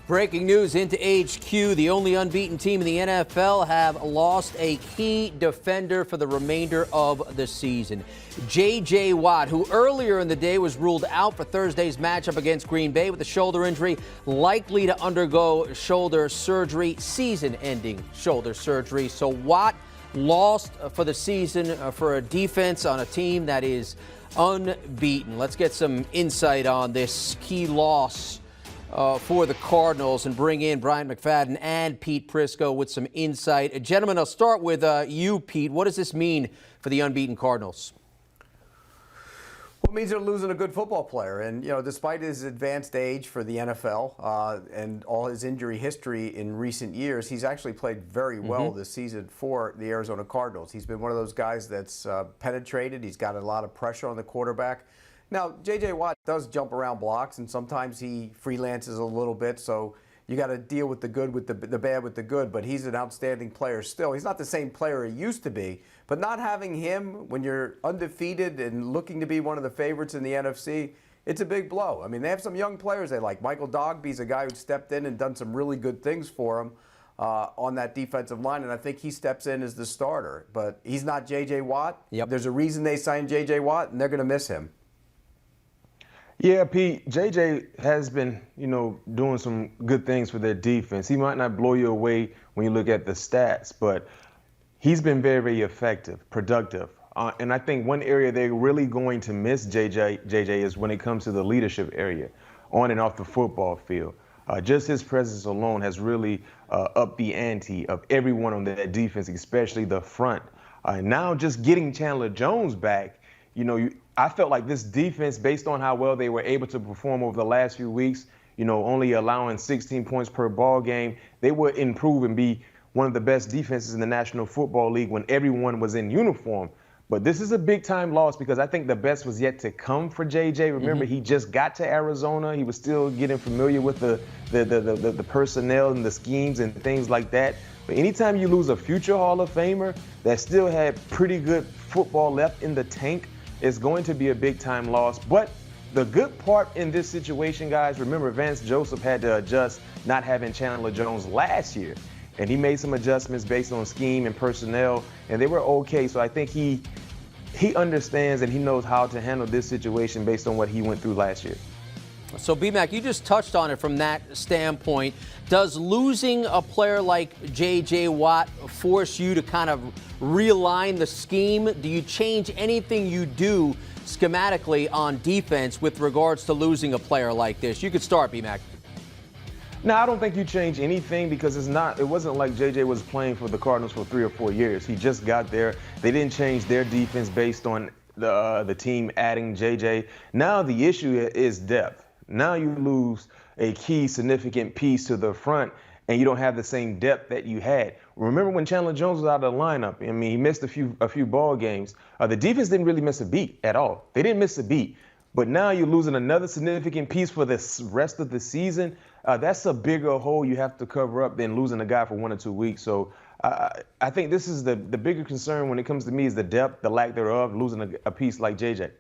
Breaking news into HQ. The only unbeaten team in the NFL have lost a key defender for the remainder of the season. J.J. Watt, who earlier in the day was ruled out for Thursday's matchup against Green Bay with a shoulder injury, likely to undergo shoulder surgery, season-ending shoulder surgery. So Watt lost for the season for a defense on a team that is unbeaten. Let's get some insight on this key loss for the Cardinals and bring in Bryant, McFadden and Pete Prisco with some insight. Gentlemen, I'll start with you, Pete. What does this mean for the unbeaten Cardinals? Well, it means they're losing a good football player. And, you know, despite his advanced age for the NFL and all his injury history in recent years, he's actually played very well this season for the Arizona Cardinals. He's been one of those guys that's penetrated. He's got a lot of pressure on the quarterback. Now, J.J. Watt does jump around blocks, and sometimes he freelances a little bit, so you got to deal with the good with the bad with the good, but he's an outstanding player still. He's not the same player he used to be, but not having him when you're undefeated and looking to be one of the favorites in the NFC, it's a big blow. I mean, they have some young players they like. Michael Dogby's a guy who stepped in and done some really good things for him on that defensive line, and I think he steps in as the starter. But he's not J.J. Watt. Yep. There's a reason they signed J.J. Watt, and they're going to miss him. Yeah, Pete, JJ has been, doing some good things for their defense. He might not blow you away when you look at the stats, but he's been very, very effective, productive. And I think one area they're really going to miss JJ is when it comes to the leadership area on and off the football field. Just his presence alone has really upped the ante of everyone on that defense, especially the front. Now just getting Chandler Jones back, I felt like this defense, based on how well they were able to perform over the last few weeks, only allowing 16 points per ball game, they would improve and be one of the best defenses in the National Football League when everyone was in uniform. But this is a big-time loss because I think the best was yet to come for JJ. Remember, he just got to Arizona. He was still getting familiar with the personnel and the schemes and things like that. But anytime you lose a future Hall of Famer that still had pretty good football left in the tank, it's going to be a big-time loss. But the good part in this situation, guys, remember Vance Joseph had to adjust not having Chandler Jones last year. And he made some adjustments based on scheme and personnel, and they were okay. So I think he understands and he knows how to handle this situation based on what he went through last year. So, B-Mac, you just touched on it from that standpoint. Does losing a player like J.J. Watt force you to kind of realign the scheme? Do you change anything you do schematically on defense with regards to losing a player like this? You could start, B-Mac. No, I don't think you change anything because it wasn't like JJ was playing for the Cardinals for 3 or 4 years. He just got there. They didn't change their defense based on the team adding JJ. Now the issue is depth. Now you lose a key significant piece to the front and you don't have the same depth that you had. Remember when Chandler Jones was out of the lineup? I mean, he missed a few ball games. The defense didn't really miss a beat at all. They didn't miss a beat. But now you're losing another significant piece for the rest of the season. That's a bigger hole you have to cover up than losing a guy for 1 or 2 weeks. So I think this is the bigger concern when it comes to me is the depth, the lack thereof, losing a piece like JJ.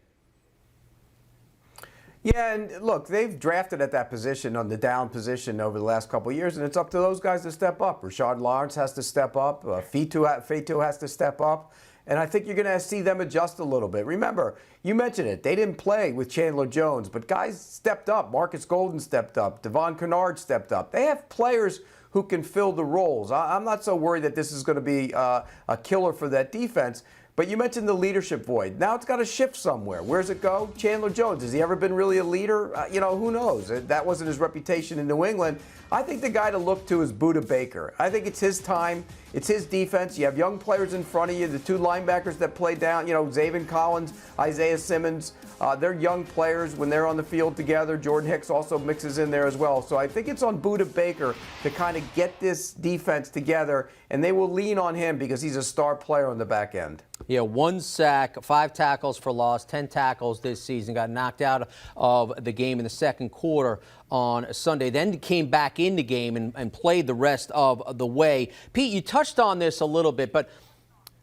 Yeah, and look, they've drafted at that position, on the down position, over the last couple of years, and it's up to those guys to step up. Rashard Lawrence has to step up. Fatu has to step up. And I think you're going to see them adjust a little bit. Remember, you mentioned it. They didn't play with Chandler Jones, but guys stepped up. Marcus Golden stepped up. Devon Kennard stepped up. They have players who can fill the roles. I'm not so worried that this is going to be a killer for that defense. But you mentioned the leadership void. Now it's got to shift somewhere. Where's it go? Chandler Jones. Has he ever been really a leader? Who knows? That wasn't his reputation in New England. I think the guy to look to is Budda Baker. I think it's his time. It's his defense. You have young players in front of you. The two linebackers that play down, Zaven Collins, Isaiah Simmons. They're young players when they're on the field together. Jordan Hicks also mixes in there as well. So I think it's on Budda Baker to kind of get this defense together, and they will lean on him because he's a star player on the back end. Yeah, 1 sack, 5 tackles for loss, 10 tackles this season. Got knocked out of the game in the second quarter on Sunday. Then came back in the game and played the rest of the way. Pete, you touched on this a little bit, but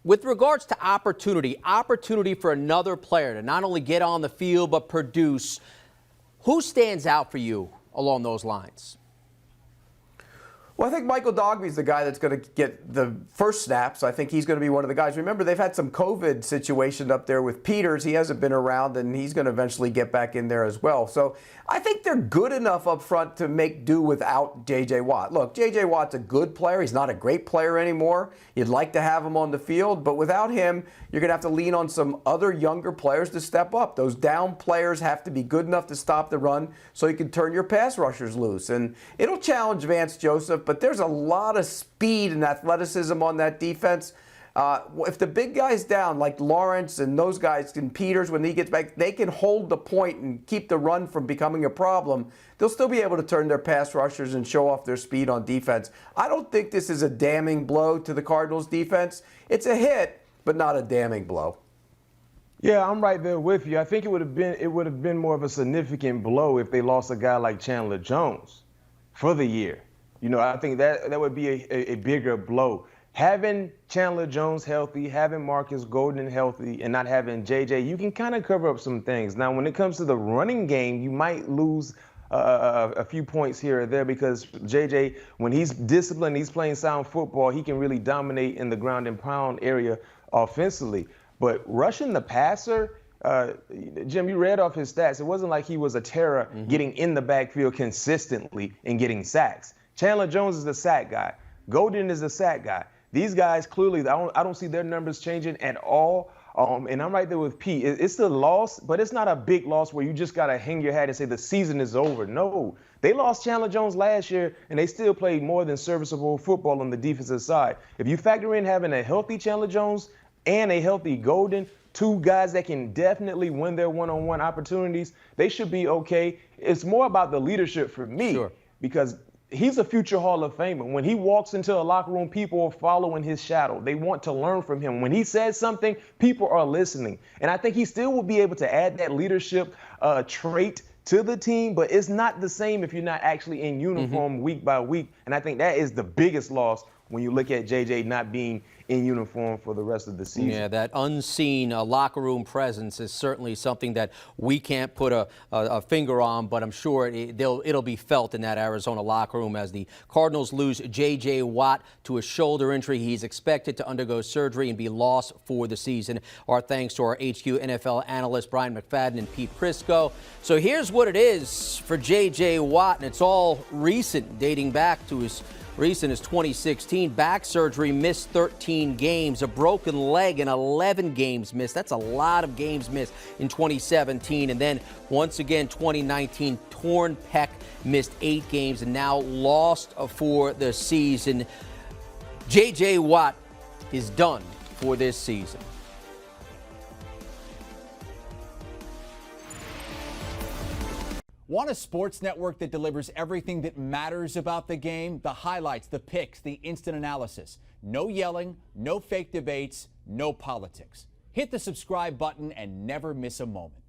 with regards to opportunity for another player to not only get on the field but produce, who stands out for you along those lines? Well, I think Michael Dogby's the guy that's going to get the first snaps. I think he's going to be one of the guys. Remember, they've had some COVID situation up there with Peters. He hasn't been around, and he's going to eventually get back in there as well. So I think they're good enough up front to make do without J.J. Watt. Look, J.J. Watt's a good player. He's not a great player anymore. You'd like to have him on the field, but without him, you're going to have to lean on some other younger players to step up. Those down players have to be good enough to stop the run so you can turn your pass rushers loose. And it'll challenge Vance Joseph, but there's a lot of speed and athleticism on that defense. If the big guys down, like Lawrence and those guys, and Peters, when he gets back, they can hold the point and keep the run from becoming a problem. They'll still be able to turn their pass rushers and show off their speed on defense. I don't think this is a damning blow to the Cardinals' defense. It's a hit, but not a damning blow. Yeah, I'm right there with you. I think it would have been more of a significant blow if they lost a guy like Chandler Jones for the year. You know, I think that would be a bigger blow. Having Chandler Jones healthy, having Marcus Golden healthy, and not having J.J., you can kind of cover up some things. Now, when it comes to the running game, you might lose a few points here or there because J.J., when he's disciplined, he's playing sound football, he can really dominate in the ground and pound area offensively. But rushing the passer, Jim, you read off his stats. It wasn't like he was a terror getting in the backfield consistently and getting sacks. Chandler Jones is the sack guy. Golden is the sack guy. These guys clearly, I don't see their numbers changing at all. And I'm right there with Pete. It's a loss, but it's not a big loss where you just got to hang your hat and say the season is over. No, they lost Chandler Jones last year, and they still played more than serviceable football on the defensive side. If you factor in having a healthy Chandler Jones and a healthy Golden, two guys that can definitely win their one-on-one opportunities, they should be okay. It's more about the leadership for me because he's a future Hall of Famer. When he walks into a locker room, people are following his shadow. They want to learn from him. When he says something, people are listening. And I think he still will be able to add that leadership trait to the team, but it's not the same if you're not actually in uniform week by week. And I think that is the biggest loss when you look at J.J. not being in uniform for the rest of the season. Yeah, that unseen locker room presence is certainly something that we can't put a finger on, but I'm sure it'll be felt in that Arizona locker room as the Cardinals lose J.J. Watt to a shoulder injury. He's expected to undergo surgery and be lost for the season. Our thanks to our HQ NFL analysts Bryant, McFadden, and Pete Prisco. So here's what it is for J.J. Watt, and it's all recent, dating back to his recent as 2016. Back surgery, missed 13 games, a broken leg and 11 games missed. That's a lot of games missed in 2017. And then once again, 2019, torn pec, missed 8 games and now lost for the season. J.J. Watt is done for this season. Want a sports network that delivers everything that matters about the game? The highlights, the picks, the instant analysis. No yelling, no fake debates, no politics. Hit the subscribe button and never miss a moment.